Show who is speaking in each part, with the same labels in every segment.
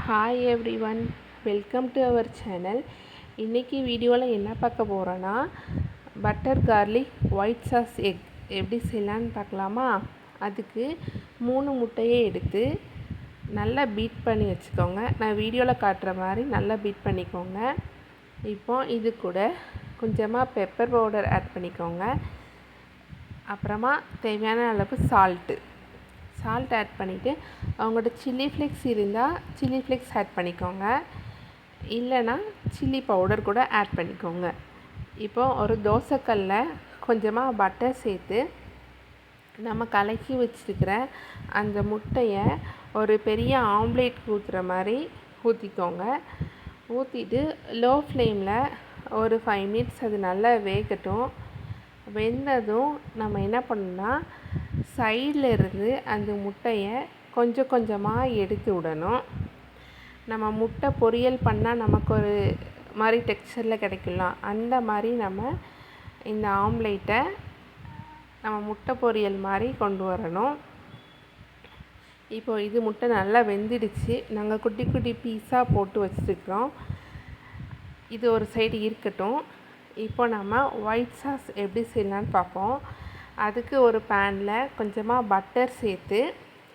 Speaker 1: Hi everyone, welcome to our channel. இன்றைக்கி வீடியோவில் என்ன பார்க்க போகிறோன்னா, butter garlic white sauce egg எப்படி செய்யலான்னு பார்க்கலாமா. அதுக்கு 3 முட்டையை எடுத்து நல்லா பீட் பண்ணி வச்சுக்கோங்க. நான் வீடியோவில் காட்டுற மாதிரி நல்லா பீட் பண்ணிக்கோங்க. இப்போ இது கூட கொஞ்சமாக பெப்பர் பவுடர் ஆட் பண்ணிக்கோங்க. அப்புறமா தேவையான அளவு சால்ட் ஆட் பண்ணிவிட்டு, அவங்களோட சில்லி ஃப்ளேக்ஸ் இருந்தால் சில்லி ஃப்ளேக்ஸ் ஆட் பண்ணிக்கோங்க, இல்லைனா சில்லி பவுடர் கூட ஆட் பண்ணிக்கோங்க. இப்போது ஒரு தோசைக்கல்லில் கொஞ்சமாக பட்டர் சேர்த்து நம்ம கலக்கி வச்சுருக்கிற அந்த முட்டையை ஒரு பெரிய ஆம்லேட் ஊற்றுற மாதிரி ஊற்றிக்கோங்க. ஊற்றிட்டு லோ ஃப்ளேமில் ஒரு 5 மினிட்ஸ் அது நல்லா வேகட்டும். வெந்ததும் நம்ம என்ன பண்ணணும்னா, சைடில் இருந்து அந்த முட்டையை கொஞ்சம் கொஞ்சமாக எடுத்து விடணும். நம்ம முட்டை பொரியல் பண்ணால் நமக்கு ஒரு மாதிரி டெக்ஸ்சரில் கிடைக்கலாம். அந்த மாதிரி நம்ம இந்த ஆம்லேட்டை நம்ம முட்டை பொரியல் மாதிரி கொண்டு வரணும். இப்போது இது முட்டை நல்லா வெந்துடுச்சு. நாங்கள் குட்டி குட்டி பீஸாக போட்டு வச்சுருக்கிறோம். இது ஒரு சைடு இருக்கட்டும். இப்போ நம்ம ஒயிட் சாஸ் எப்படி செய்யலான்னு பார்ப்போம். அதுக்கு ஒரு பேனில் கொஞ்சமாக பட்டர் சேர்த்து,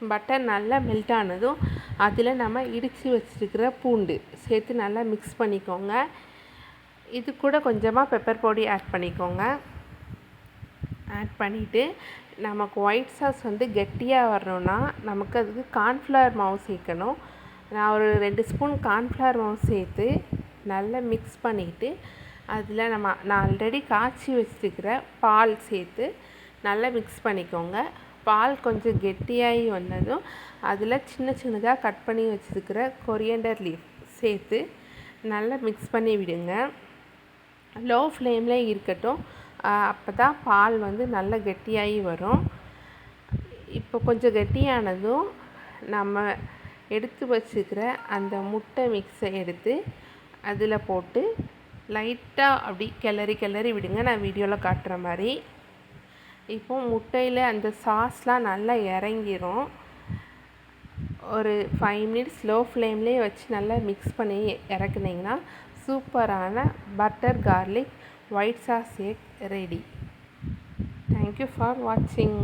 Speaker 1: பட்டர் நல்லா மெல்ட் ஆனதும் அதில் நம்ம இடித்து வச்சுருக்கிற பூண்டு சேர்த்து நல்லா மிக்ஸ் பண்ணிக்கோங்க. இது கூட கொஞ்சமாக பெப்பர் பொடி ஆட் பண்ணிக்கோங்க. ஆட் பண்ணிவிட்டு நமக்கு ஒயிட் சாஸ் கெட்டியாக வரணுன்னா நமக்கு அதுக்கு கார்ன்ஃப்ளவர் மாவு சேர்க்கணும். நான் ஒரு 2 ஸ்பூன் கார்ன்ஃப்ளவர் மாவு சேர்த்து நல்லா மிக்ஸ் பண்ணிவிட்டு, அதில் நான் ஆல்ரெடி காய்ச்சி வச்சுருக்கிற பால் சேர்த்து நல்லா மிக்ஸ் பண்ணிக்கோங்க. பால் கொஞ்சம் கெட்டியாகி வந்ததும் அதில் சின்ன சின்னதாக கட் பண்ணி வச்சுருக்கிற கொரியண்டர் லீஃப் சேர்த்து நல்லா மிக்ஸ் பண்ணி விடுங்க. லோ ஃப்ளேமில் இருக்கட்டும். அப்போ தான் பால் நல்லா கெட்டியாகி வரும். இப்போ கொஞ்சம் கெட்டியானதும் நம்ம எடுத்து வச்சுருக்கிற அந்த முட்டை மிக்ஸை எடுத்து அதில் போட்டு லைட்டாக அப்படி கிளறி விடுங்க, நான் வீடியோவில் காட்டுற மாதிரி. இப்போது முட்டையில் அந்த சாஸ்லாம் நல்லா இறங்கிரும். ஒரு 5 மினிட்ஸ் லோ ஃப்ளேம்லேயே வச்சு நல்லா மிக்ஸ் பண்ணி இறக்குனிங்கன்னா சூப்பரான butter garlic white sauce egg ready. Thank you for வாட்சிங்.